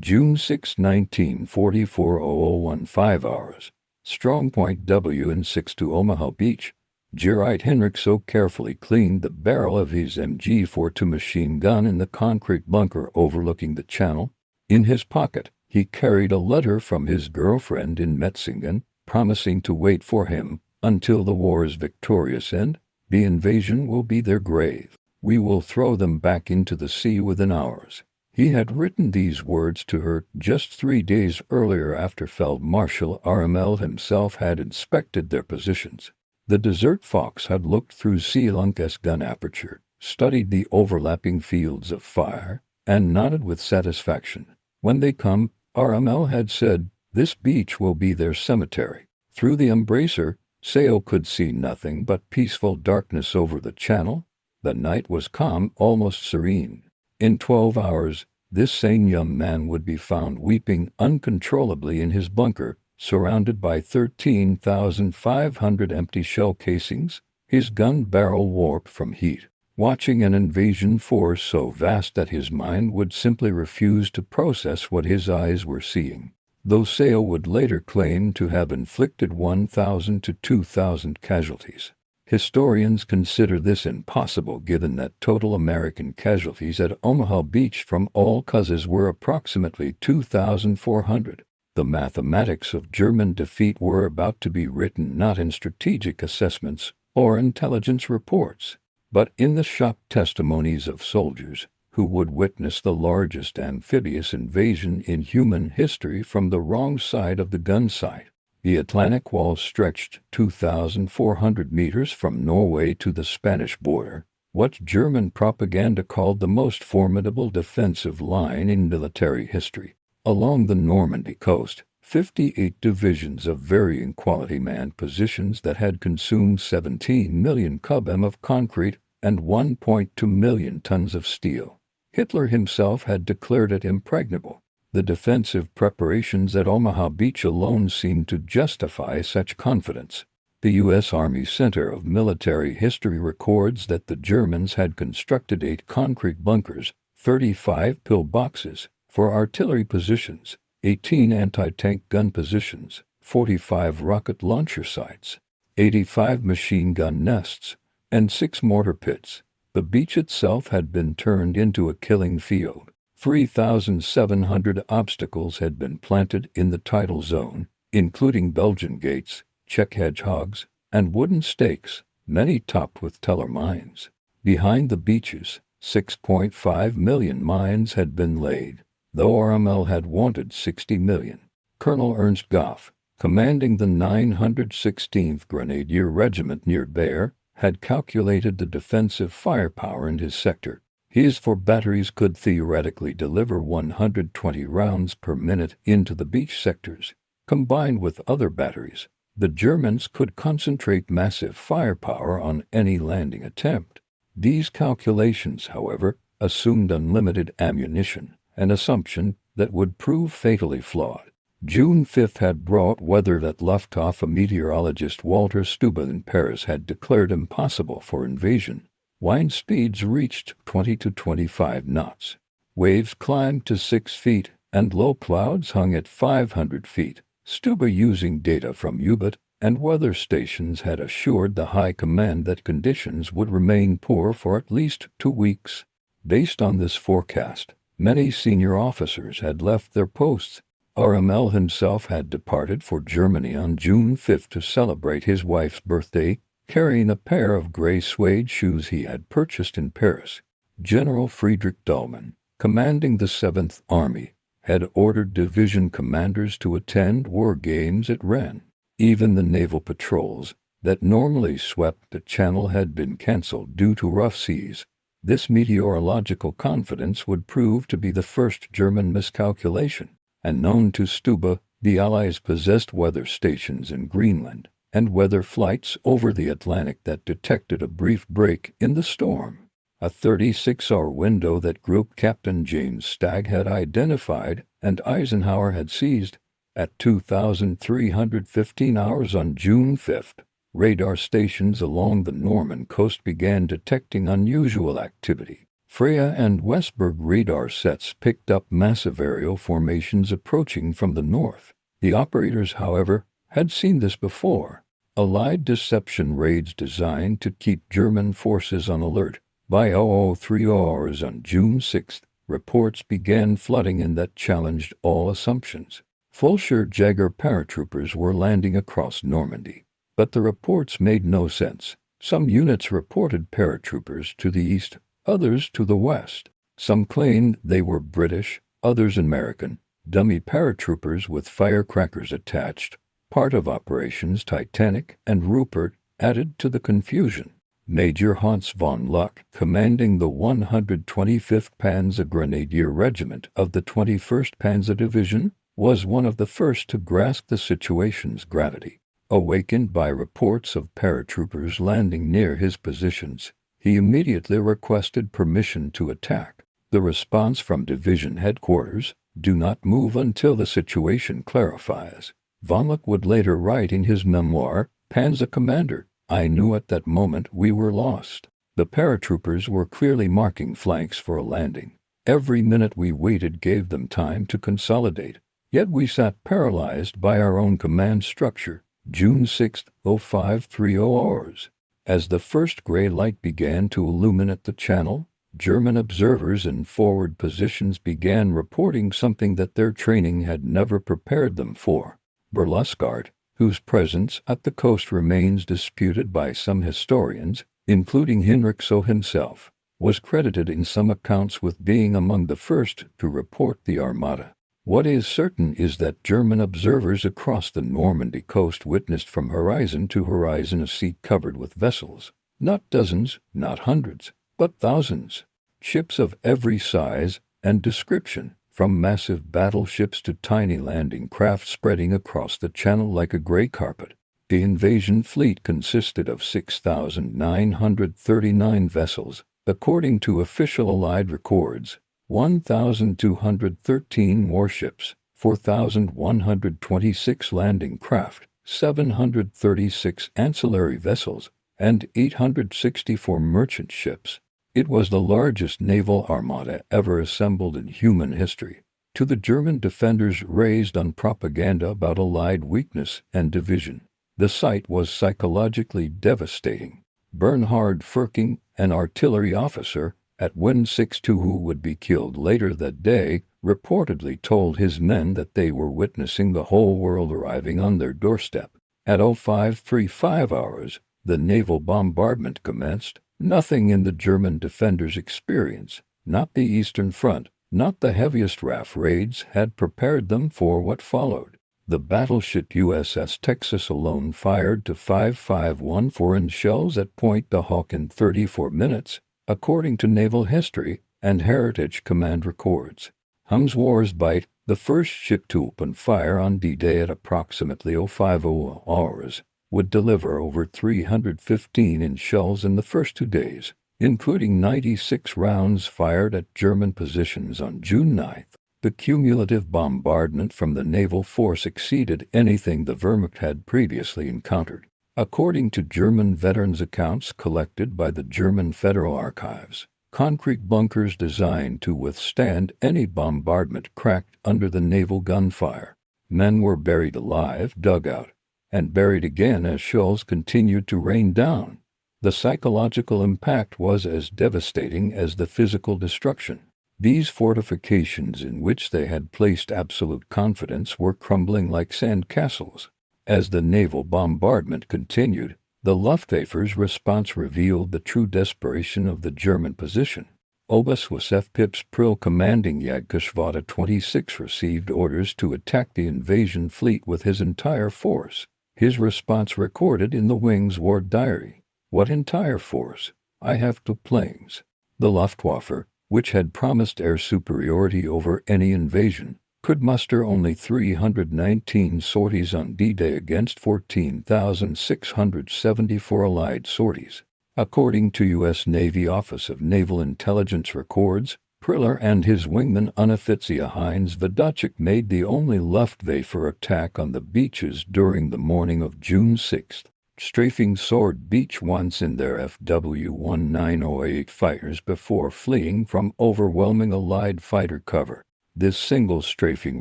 June 6, 1944, 0015 hours. Strong point W and 6 to Omaha Beach. Gerite Heinrich Seo carefully cleaned the barrel of his MG-42 machine gun in the concrete bunker overlooking the channel. In his pocket, he carried a letter from his girlfriend in Metzingen, promising to wait for him until the war's victorious end. The invasion will be their grave. We will throw them back into the sea within hours. He had written these words to her just 3 days earlier after Feldmarschall Rommel himself had inspected their positions. The Desert Fox had looked through Seelunk's gun aperture, studied the overlapping fields of fire, and nodded with satisfaction. When they come, Rommel had said, this beach will be their cemetery. Through the embracer, Seo could see nothing but peaceful darkness over the channel. The night was calm, almost serene. In 12 hours, this sane young man would be found weeping uncontrollably in his bunker, surrounded by 13,500 empty shell casings, his gun barrel warped from heat, watching an invasion force so vast that his mind would simply refuse to process what his eyes were seeing. Though Seo would later claim to have inflicted 1,000 to 2,000 casualties. Historians consider this impossible given that total American casualties at Omaha Beach from all causes were approximately 2,400. The mathematics of German defeat were about to be written not in strategic assessments or intelligence reports, but in the shocked testimonies of soldiers who would witness the largest amphibious invasion in human history from the wrong side of the gun sight. The Atlantic Wall stretched 2,400 meters from Norway to the Spanish border, what German propaganda called the most formidable defensive line in military history. Along the Normandy coast, 58 divisions of varying quality manned positions that had consumed 17 million cubm of concrete and 1.2 million tons of steel. Hitler himself had declared it impregnable. The defensive preparations at Omaha Beach alone seemed to justify such confidence. The U.S. Army Center of Military History records that the Germans had constructed 8 concrete bunkers, 35 pillboxes for artillery positions, 18 anti-tank gun positions, 45 rocket launcher sites, 85 machine gun nests, and 6 mortar pits. The beach itself had been turned into a killing field. 3,700 obstacles had been planted in the tidal zone, including Belgian gates, Czech hedgehogs, and wooden stakes, many topped with teller mines. Behind the beaches, 6.5 million mines had been laid, though Rommel had wanted 60 million. Colonel Ernst Goff, commanding the 916th Grenadier Regiment near Bayer, had calculated the defensive firepower in his sector. His 4 batteries could theoretically deliver 120 rounds per minute into the beach sectors. Combined with other batteries, the Germans could concentrate massive firepower on any landing attempt. These calculations, however, assumed unlimited ammunition, an assumption that would prove fatally flawed. June 5 had brought weather that Luftwaffe meteorologist Walter Stube in Paris had declared impossible for invasion. Wind speeds reached 20 to 25 knots. Waves climbed to 6 feet, and low clouds hung at 500 feet. Stube, using data from U-boat and weather stations, had assured the High Command that conditions would remain poor for at least 2 weeks. Based on this forecast, many senior officers had left their posts. Rommel himself had departed for Germany on June 5 to celebrate his wife's birthday, carrying a pair of gray suede shoes he had purchased in Paris. General Friedrich Dahlmann, commanding the 7th Army, had ordered division commanders to attend war games at Rennes. Even the naval patrols that normally swept the channel had been cancelled due to rough seas. This meteorological confidence would prove to be the first German miscalculation, and known to Stube, the Allies possessed weather stations in Greenland and weather flights over the Atlantic that detected a brief break in the storm. A 36-hour window that Group Captain James Stagg had identified and Eisenhower had seized. At 2,315 hours on June 5, radar stations along the Norman coast began detecting unusual activity. Freya and Westberg radar sets picked up massive aerial formations approaching from the north. The operators, however, had seen this before. Allied deception raids designed to keep German forces on alert. By 0030 hours on June 6, reports began flooding in that challenged all assumptions. Jäger paratroopers were landing across Normandy. But the reports made no sense. Some units reported paratroopers to the east, others to the west. Some claimed they were British, others American, dummy paratroopers with firecrackers attached. Part of Operations Titanic and Rupert added to the confusion. Major Hans von Luck, commanding the 125th Panzer Grenadier Regiment of the 21st Panzer Division, was one of the first to grasp the situation's gravity. Awakened by reports of paratroopers landing near his positions, he immediately requested permission to attack. The response from division headquarters, "Do not move until the situation clarifies." Von Luck would later write in his memoir, "Panzer Commander, I knew at that moment we were lost." The paratroopers were clearly marking flanks for a landing. Every minute we waited gave them time to consolidate. Yet we sat paralyzed by our own command structure. June 6, 0530 hours. As the first gray light began to illuminate the channel, German observers in forward positions began reporting something that their training had never prepared them for. Berluscard, whose presence at the coast remains disputed by some historians, including Heinrich Seo himself, was credited in some accounts with being among the first to report the armada. What is certain is that German observers across the Normandy coast witnessed from horizon to horizon a sea covered with vessels, not dozens, not hundreds, but thousands. Ships of every size and description, from massive battleships to tiny landing craft spreading across the channel like a gray carpet. The invasion fleet consisted of 6,939 vessels, according to official Allied records, 1,213 warships, 4,126 landing craft, 736 ancillary vessels, and 864 merchant ships. It was the largest naval armada ever assembled in human history. To the German defenders raised on propaganda about Allied weakness and division, the sight was psychologically devastating. Bernhard Furking, an artillery officer at Wind 62 who would be killed later that day, reportedly told his men that they were witnessing the whole world arriving on their doorstep. At 0535 hours, the naval bombardment commenced. Nothing in the German defenders' experience, not the Eastern Front, not the heaviest RAF raids, had prepared them for what followed. The battleship USS Texas alone fired to 5514 shells at Point de Hawk in 34 minutes, according to Naval History and Heritage Command records. Humswarsbite, the first ship to open fire on D-Day at approximately 0500 hours, would deliver over 315 shells in the first 2 days, including 96 rounds fired at German positions on June 9. The cumulative bombardment from the naval force exceeded anything the Wehrmacht had previously encountered. According to German veterans' accounts collected by the German Federal Archives, concrete bunkers designed to withstand any bombardment cracked under the naval gunfire. Men were buried alive, dug out, and buried again as shells continued to rain down. The psychological impact was as devastating as the physical destruction. These fortifications in which they had placed absolute confidence were crumbling like sand castles. As the naval bombardment continued, the Luftwaffe's response revealed the true desperation of the German position. Oberstwasef Pips Prill commanding Jagdgeschwader 26 received orders to attack the invasion fleet with his entire force. His response recorded in the Wing's war diary. "What entire force? I have 2 planes." The Luftwaffe, which had promised air superiority over any invasion, could muster only 319 sorties on D-Day against 14,674 Allied sorties. According to U.S. Navy Office of Naval Intelligence records, Priller and his wingman Unofizier Heinz Vodacek made the only Luftwaffe attack on the beaches during the morning of June 6. strafing Sword Beach once in their FW-1908 fighters before fleeing from overwhelming Allied fighter cover. This single strafing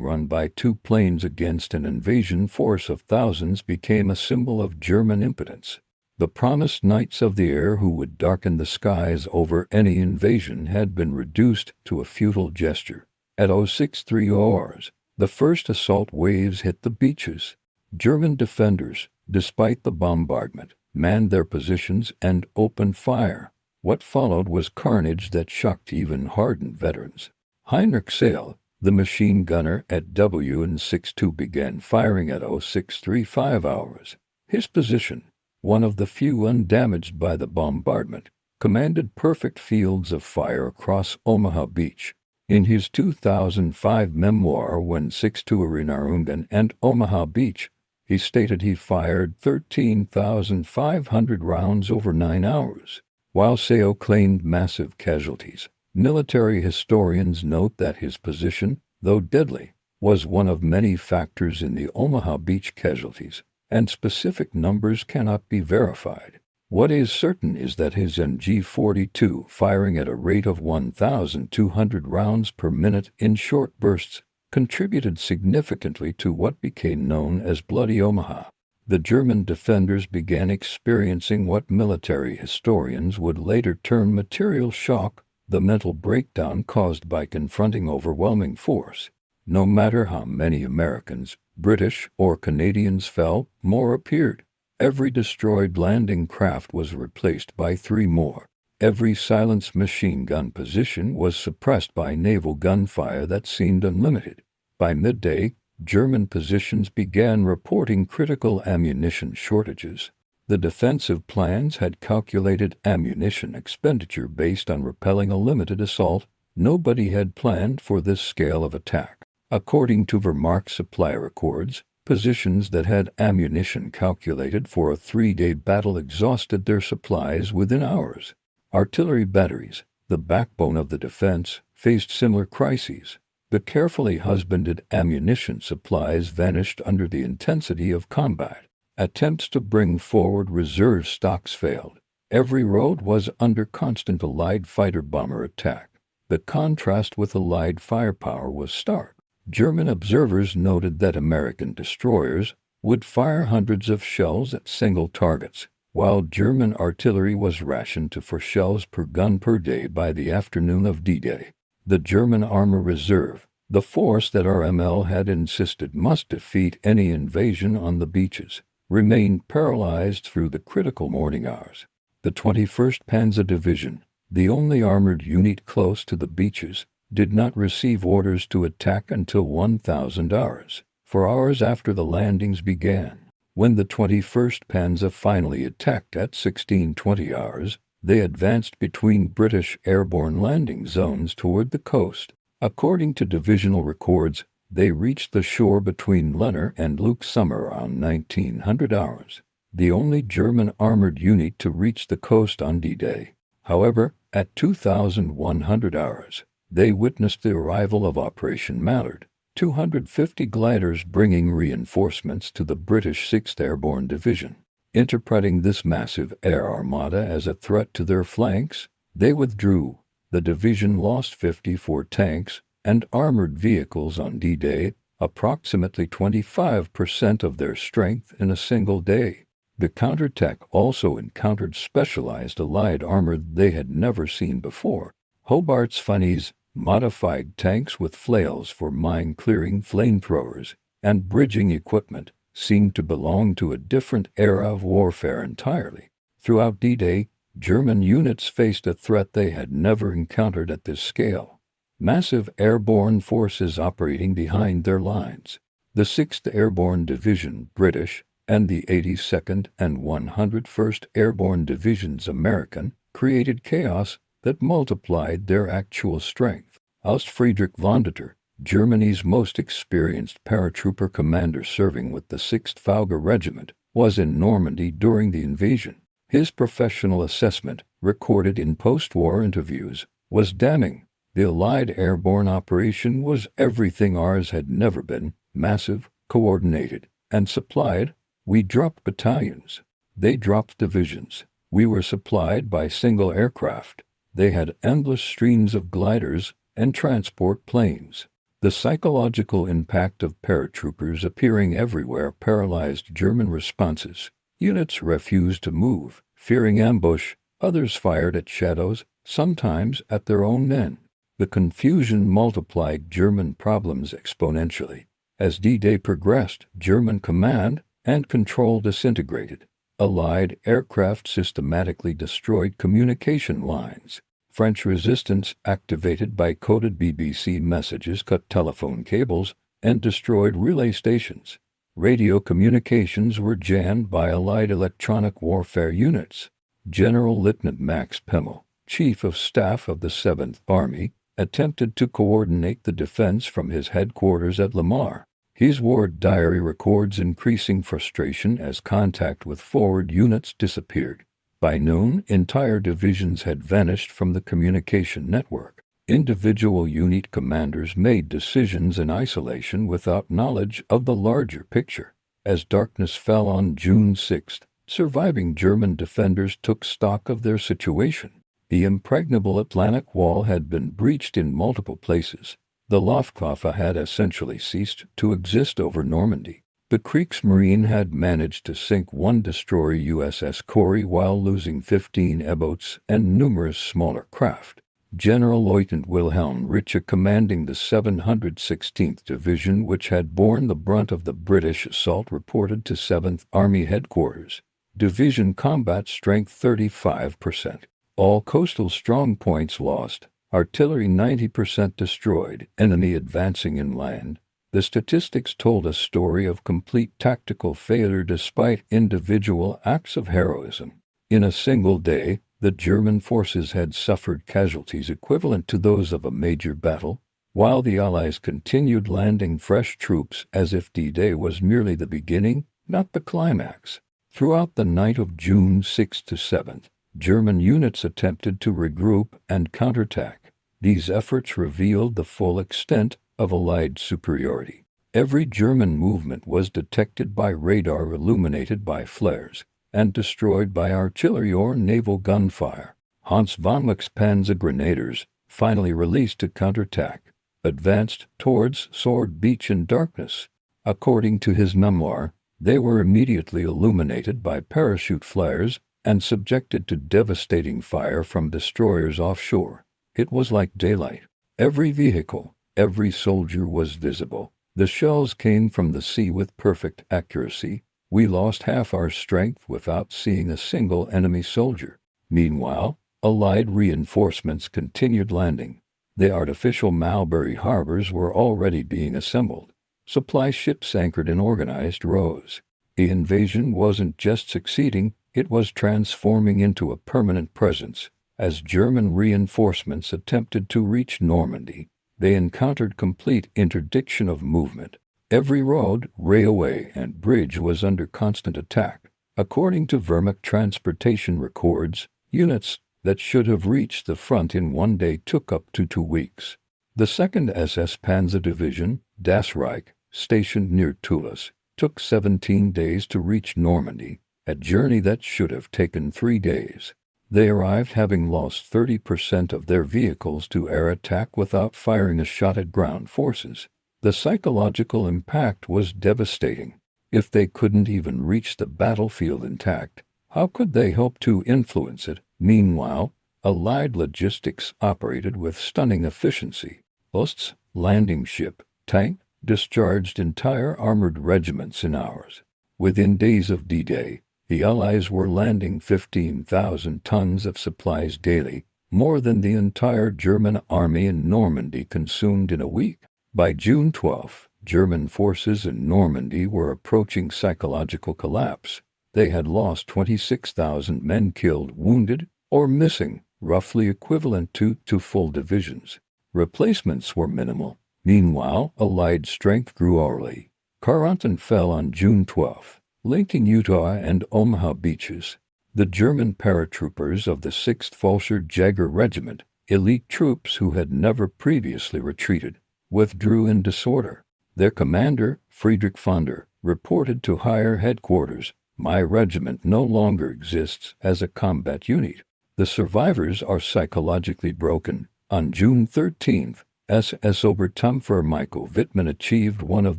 run by two planes against an invasion force of thousands became a symbol of German impotence. The promised knights of the air who would darken the skies over any invasion had been reduced to a futile gesture. At 0630 hours, the first assault waves hit the beaches. German defenders, despite the bombardment, manned their positions and opened fire. What followed was carnage that shocked even hardened veterans. Heinrich Seo, the machine gunner at WN62, began firing at 0635 hours. His position, one of the few undamaged by the bombardment, commanded perfect fields of fire across Omaha Beach. In his 2005 memoir When 6-2 Erinnerungen and Omaha Beach, he stated he fired 13,500 rounds over 9 hours. While Seo claimed massive casualties, military historians note that his position, though deadly, was one of many factors in the Omaha Beach casualties, and specific numbers cannot be verified. What is certain is that his MG-42, firing at a rate of 1,200 rounds per minute in short bursts, contributed significantly to what became known as Bloody Omaha. The German defenders began experiencing what military historians would later term material shock, the mental breakdown caused by confronting overwhelming force. No matter how many Americans, British, or Canadians fell, more appeared. Every destroyed landing craft was replaced by 3 more. Every silenced machine gun position was suppressed by naval gunfire that seemed unlimited. By midday, German positions began reporting critical ammunition shortages. The defensive plans had calculated ammunition expenditure based on repelling a limited assault. Nobody had planned for this scale of attack. According to Wehrmacht supply records, positions that had ammunition calculated for a 3-day battle exhausted their supplies within hours. Artillery batteries, the backbone of the defense, faced similar crises. The carefully husbanded ammunition supplies vanished under the intensity of combat. Attempts to bring forward reserve stocks failed. Every road was under constant Allied fighter-bomber attack. The contrast with Allied firepower was stark. German observers noted that American destroyers would fire hundreds of shells at single targets, while German artillery was rationed to 4 shells per gun per day by the afternoon of D-Day. The German Armor Reserve, the force that RML had insisted must defeat any invasion on the beaches, remained paralyzed through the critical morning hours. The 21st Panzer Division, the only armored unit close to the beaches, did not receive orders to attack until 1,000 hours, 4 hours after the landings began. When the 21st Panzer finally attacked at 1620 hours, they advanced between British airborne landing zones toward the coast. According to divisional records, they reached the shore between Lenner and Luke Summer around 1900 hours, the only German armored unit to reach the coast on D-Day. However, at 2100 hours, they witnessed the arrival of Operation Mallard, 250 gliders bringing reinforcements to the British 6th Airborne Division. Interpreting this massive air armada as a threat to their flanks, they withdrew. The division lost 54 tanks and armored vehicles on D-Day, approximately 25% of their strength in a single day. The counterattack also encountered specialized Allied armor they had never seen before. Hobart's Funnies, modified tanks with flails for mine-clearing flamethrowers, and bridging equipment, seemed to belong to a different era of warfare entirely. Throughout D-Day, German units faced a threat they had never encountered at this scale. Massive airborne forces operating behind their lines. The 6th Airborne Division, British, and the 82nd and 101st Airborne Divisions, American, created chaos that multiplied their actual strength. Ost Friedrich von Detter, Germany's most experienced paratrooper commander serving with the 6th Fauger Regiment, was in Normandy during the invasion. His professional assessment, recorded in post-war interviews, was damning. The Allied airborne operation was everything ours had never been: massive, coordinated, and supplied. We dropped battalions. They dropped divisions. We were supplied by single aircraft. They had endless streams of gliders and transport planes. The psychological impact of paratroopers appearing everywhere paralyzed German responses. Units refused to move, fearing ambush. Others fired at shadows, sometimes at their own men. The confusion multiplied German problems exponentially. As D-Day progressed, German command and control disintegrated. Allied aircraft systematically destroyed communication lines. French resistance, activated by coded BBC messages, cut telephone cables and destroyed relay stations. Radio communications were jammed by Allied electronic warfare units. General Lieutenant Max Pemmel, Chief of Staff of the 7th Army, attempted to coordinate the defense from his headquarters at Lamar. His war diary records increasing frustration as contact with forward units disappeared. By noon, entire divisions had vanished from the communication network. Individual unit commanders made decisions in isolation without knowledge of the larger picture. As darkness fell on June 6, surviving German defenders took stock of their situation. The impregnable Atlantic Wall had been breached in multiple places. The Luftwaffe had essentially ceased to exist over Normandy. The Kriegsmarine had managed to sink one destroyer USS Corrie while losing 15 U-boats and numerous smaller craft. General Lieutenant Wilhelm Richer, commanding the 716th Division, which had borne the brunt of the British assault, reported to 7th Army headquarters. Division combat strength 35%. All coastal strong points lost. Artillery 90% destroyed. Enemy advancing inland. The statistics told a story of complete tactical failure despite individual acts of heroism. In a single day, the German forces had suffered casualties equivalent to those of a major battle, while the Allies continued landing fresh troops as if D-Day was merely the beginning, not the climax. Throughout the night of June 6 to 7, German units attempted to regroup and counterattack. These efforts revealed the full extent of Allied superiority. Every German movement was detected by radar, illuminated by flares, and destroyed by artillery or naval gunfire. Hans von Meck's Panzer Grenadiers, finally released to counterattack, advanced towards Sword Beach in darkness. According to his memoir, they were immediately illuminated by parachute flares and subjected to devastating fire from destroyers offshore. It was like daylight. Every vehicle, every soldier was visible. The shells came from the sea with perfect accuracy. We lost half our strength without seeing a single enemy soldier. Meanwhile, Allied reinforcements continued landing. The artificial Mulberry harbors were already being assembled. Supply ships anchored in organized rows. The invasion wasn't just succeeding, it was transforming into a permanent presence. As German reinforcements attempted to reach Normandy, they encountered complete interdiction of movement. Every road, railway, and bridge was under constant attack. According to Wehrmacht transportation records, units that should have reached the front in one day took up to 2 weeks. The 2nd SS Panzer Division, Das Reich, stationed near Toulouse, took 17 days to reach Normandy, a journey that should have taken 3 days. They arrived having lost 30% of their vehicles to air attack without firing a shot at ground forces. The psychological impact was devastating. If they couldn't even reach the battlefield intact, how could they hope to influence it? Meanwhile, Allied logistics operated with stunning efficiency. Ost's landing ship, tank, discharged entire armored regiments in hours. Within days of D-Day, the Allies were landing 15,000 tons of supplies daily, more than the entire German army in Normandy consumed in a week. By June 12, German forces in Normandy were approaching psychological collapse. They had lost 26,000 men killed, wounded, or missing, roughly equivalent to 2 full divisions. Replacements were minimal. Meanwhile, Allied strength grew hourly. Carentan fell on June 12, linking Utah and Omaha beaches. The German paratroopers of the 6th Fulcher Jäger Regiment, elite troops who had never previously retreated, withdrew in disorder. Their commander, Friedrich von der, reported to higher headquarters, My regiment no longer exists as a combat unit. The survivors are psychologically broken. On June 13th, SS Oberstammführer Michael Wittmann achieved one of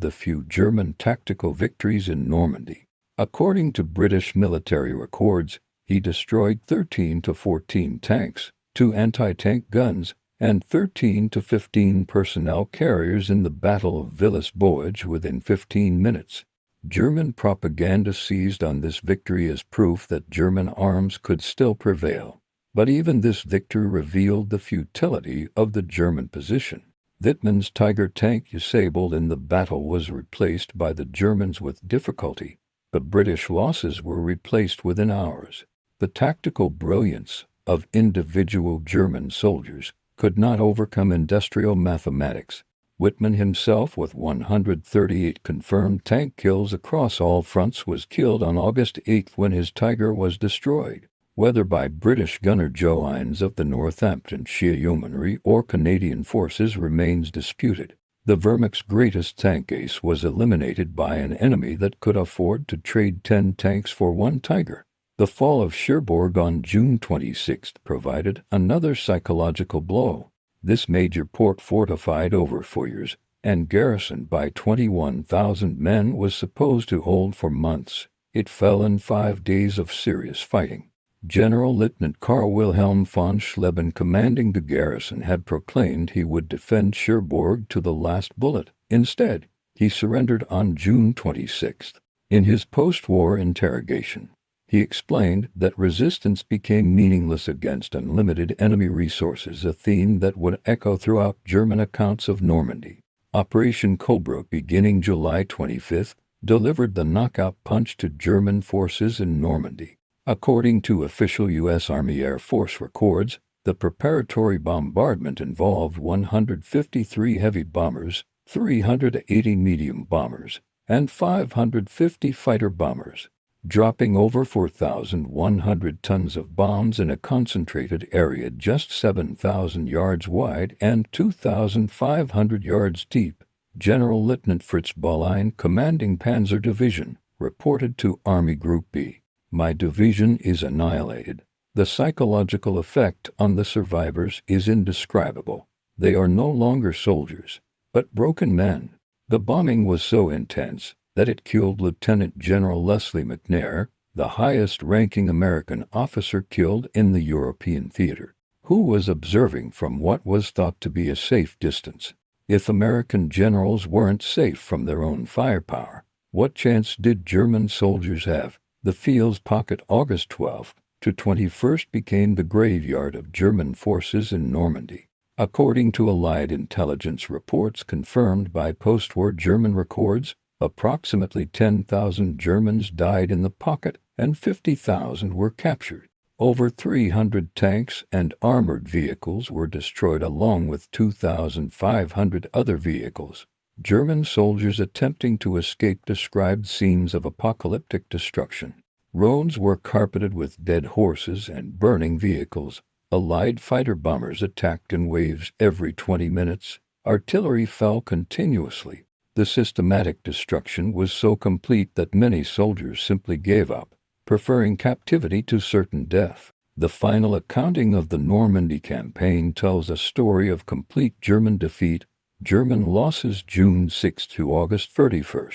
the few German tactical victories in Normandy. According to British military records, he destroyed 13 to 14 tanks, 2 anti-tank guns, and 13 to 15 personnel carriers in the Battle of Villers-Bouage within 15 minutes. German propaganda seized on this victory as proof that German arms could still prevail. But even this victory revealed the futility of the German position. Wittmann's Tiger tank disabled in the battle was replaced by the Germans with difficulty. The British losses were replaced within hours. The tactical brilliance of individual German soldiers could not overcome industrial mathematics. Wittmann himself, with 138 confirmed tank kills across all fronts, was killed on August 8 when his Tiger was destroyed. Whether by British gunner Joe Hines of the Northamptonshire Yeomanry or Canadian forces remains disputed. The Wehrmacht's greatest tank ace was eliminated by an enemy that could afford to trade 10 tanks for 1 Tiger. The fall of Cherbourg on June 26 provided another psychological blow. This major port, fortified over 4 years and garrisoned by 21,000 men, was supposed to hold for months. It fell in 5 days of serious fighting. General Lieutenant Karl Wilhelm von Schleben, commanding the garrison, had proclaimed he would defend Cherbourg to the last bullet. Instead, he surrendered on June 26. In his post-war interrogation, he explained that resistance became meaningless against unlimited enemy resources, a theme that would echo throughout German accounts of Normandy. Operation Cobra, beginning July 25, delivered the knockout punch to German forces in Normandy. According to official U.S. Army Air Force records, the preparatory bombardment involved 153 heavy bombers, 380 medium bombers, and 550 fighter bombers, dropping over 4,100 tons of bombs in a concentrated area just 7,000 yards wide and 2,500 yards deep. General Lieutenant Fritz Baulein, commanding Panzer Division, reported to Army Group B, "My division is annihilated. The psychological effect on the survivors is indescribable. They are no longer soldiers, but broken men." The bombing was so intense that it killed Lieutenant General Leslie McNair, the highest-ranking American officer killed in the European theater, who was observing from what was thought to be a safe distance. If American generals weren't safe from their own firepower, what chance did German soldiers have? The Field's Pocket, August 12 to 21, became the graveyard of German forces in Normandy. According to Allied intelligence reports confirmed by post-war German records, approximately 10,000 Germans died in the pocket and 50,000 were captured. Over 300 tanks and armored vehicles were destroyed, along with 2,500 other vehicles. German soldiers attempting to escape described scenes of apocalyptic destruction. Roads were carpeted with dead horses and burning vehicles. Allied fighter bombers attacked in waves every 20 minutes. Artillery fell continuously. The systematic destruction was so complete that many soldiers simply gave up, preferring captivity to certain death. The final accounting of the Normandy campaign tells a story of complete German defeat. German losses June 6 to August 31.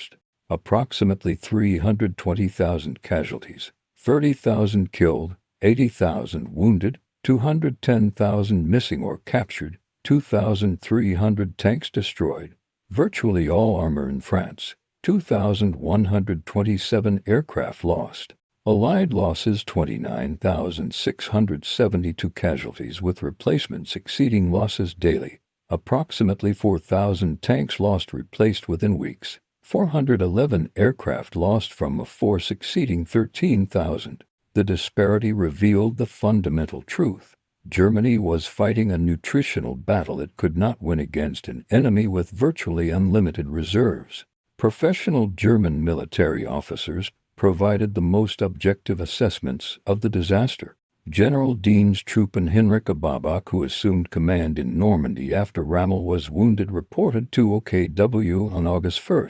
Approximately 320,000 casualties, 30,000 killed, 80,000 wounded, 210,000 missing or captured, 2,300 tanks destroyed, virtually all armor in France, 2,127 aircraft lost. Allied losses 29,672 casualties, with replacements exceeding losses daily. Approximately 4,000 tanks lost, replaced within weeks. 411 aircraft lost from a force exceeding 13,000. The disparity revealed the fundamental truth. Germany was fighting a nutritional battle it could not win against an enemy with virtually unlimited reserves. Professional German military officers provided the most objective assessments of the disaster. General Dienstruppen Heinrich Seo, who assumed command in Normandy after Rommel was wounded, reported to OKW on August 1.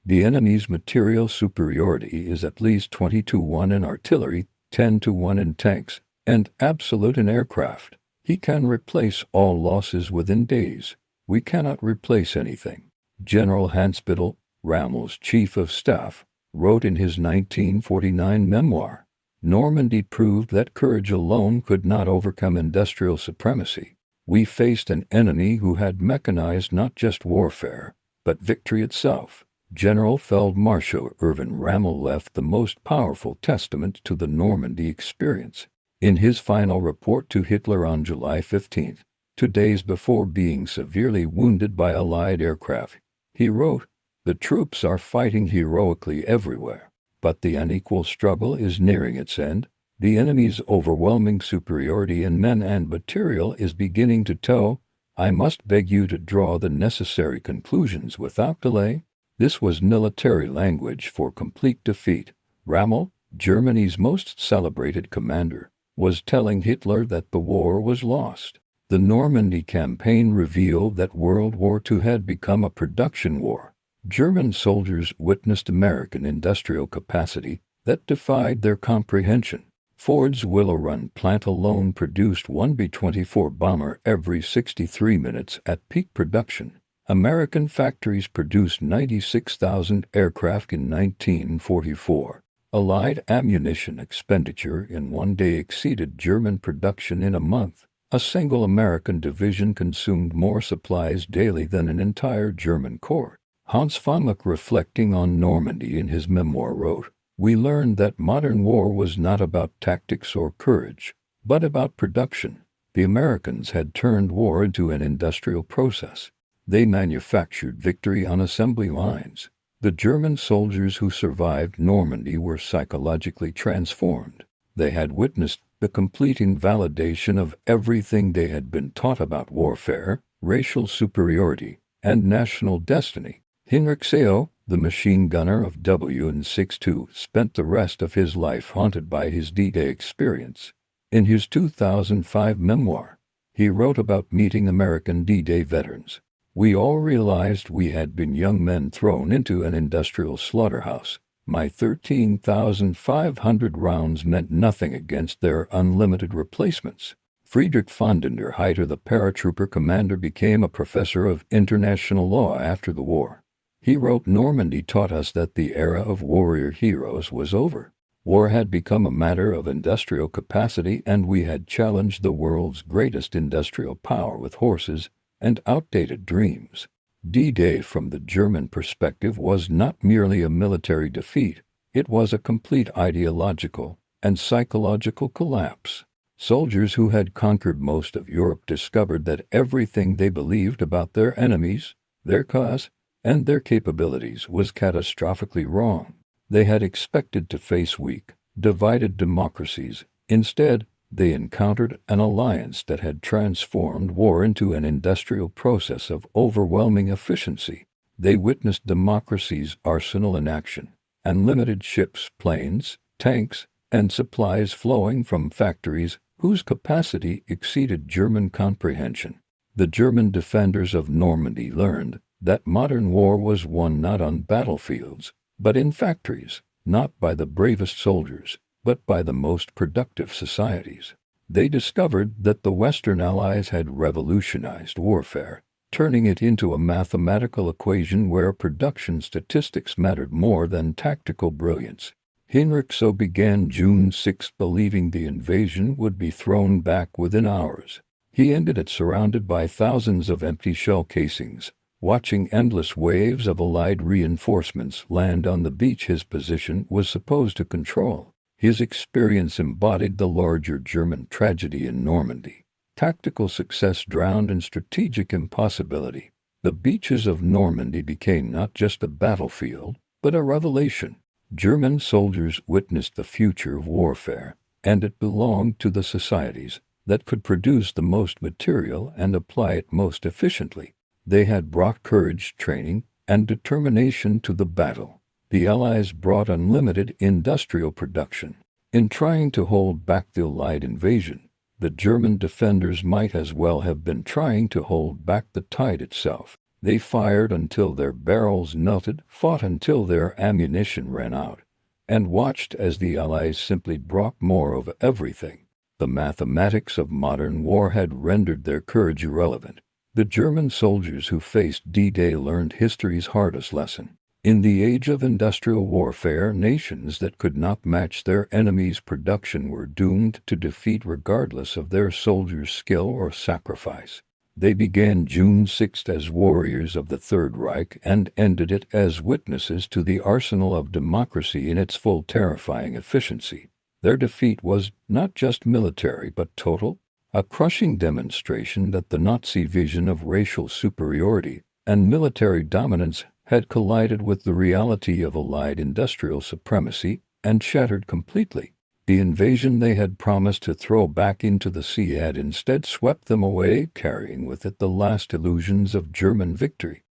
The enemy's material superiority is at least 20-1 in artillery, 10-1 in tanks, and absolute in aircraft. He can replace all losses within days. We cannot replace anything. General Hans-Bittel, Rommel's chief of staff, wrote in his 1949 memoir, Normandy proved that courage alone could not overcome industrial supremacy. We faced an enemy who had mechanized not just warfare, but victory itself. General Feldmarschall Erwin Rommel left the most powerful testament to the Normandy experience. In his final report to Hitler on July 15, 2 days before being severely wounded by Allied aircraft, he wrote, "The troops are fighting heroically everywhere, but the unequal struggle is nearing its end. The enemy's overwhelming superiority in men and material is beginning to tell. I must beg you to draw the necessary conclusions without delay." This was military language for complete defeat. Rommel, Germany's most celebrated commander, was telling Hitler that the war was lost. The Normandy campaign revealed that World War II had become a production war. German soldiers witnessed American industrial capacity that defied their comprehension. Ford's Willow Run plant alone produced one B-24 bomber every 63 minutes at peak production. American factories produced 96,000 aircraft in 1944. Allied ammunition expenditure in one day exceeded German production in a month. A single American division consumed more supplies daily than an entire German corps. Hans von Meck, reflecting on Normandy in his memoir, wrote, "We learned that modern war was not about tactics or courage, but about production. The Americans had turned war into an industrial process. They manufactured victory on assembly lines. The German soldiers who survived Normandy were psychologically transformed. They had witnessed the complete invalidation of everything they had been taught about warfare, racial superiority, and national destiny." Heinrich Seo, the machine gunner of WN62, spent the rest of his life haunted by his D-Day experience. In his 2005 memoir, he wrote about meeting American D-Day veterans. "We all realized we had been young men thrown into an industrial slaughterhouse. My 13,500 rounds meant nothing against their unlimited replacements." Friedrich von der Heydter, the paratrooper commander, became a professor of international law after the war. He wrote, "Normandy taught us that the era of warrior heroes was over. War had become a matter of industrial capacity, and we had challenged the world's greatest industrial power with horses and outdated dreams." D-Day, from the German perspective, was not merely a military defeat, it was a complete ideological and psychological collapse. Soldiers who had conquered most of Europe discovered that everything they believed about their enemies, their cause, and their capabilities was catastrophically wrong. They had expected to face weak, divided democracies. Instead, they encountered an alliance that had transformed war into an industrial process of overwhelming efficiency. They witnessed democracy's arsenal in action, unlimited ships, planes, tanks, and supplies flowing from factories whose capacity exceeded German comprehension. The German defenders of Normandy learned that modern war was won not on battlefields, but in factories, not by the bravest soldiers, but by the most productive societies. They discovered that the Western Allies had revolutionized warfare, turning it into a mathematical equation where production statistics mattered more than tactical brilliance. Heinrich Seo began June 6 believing the invasion would be thrown back within hours. He ended it surrounded by thousands of empty shell casings, watching endless waves of Allied reinforcements land on the beach his position was supposed to control. His experience embodied the larger German tragedy in Normandy. Tactical success drowned in strategic impossibility. The beaches of Normandy became not just a battlefield, but a revelation. German soldiers witnessed the future of warfare, and it belonged to the societies that could produce the most material and apply it most efficiently. They had brought courage, training, and determination to the battle. The Allies brought unlimited industrial production. In trying to hold back the Allied invasion, the German defenders might as well have been trying to hold back the tide itself. They fired until their barrels melted, fought until their ammunition ran out, and watched as the Allies simply brought more of everything. The mathematics of modern war had rendered their courage irrelevant. The German soldiers who faced D-Day learned history's hardest lesson. In the age of industrial warfare, nations that could not match their enemy's production were doomed to defeat regardless of their soldiers' skill or sacrifice. They began June 6th as warriors of the Third Reich and ended it as witnesses to the arsenal of democracy in its full terrifying efficiency. Their defeat was not just military but total, a crushing demonstration that the Nazi vision of racial superiority and military dominance had collided with the reality of Allied industrial supremacy and shattered completely. The invasion they had promised to throw back into the sea had instead swept them away, carrying with it the last illusions of German victory.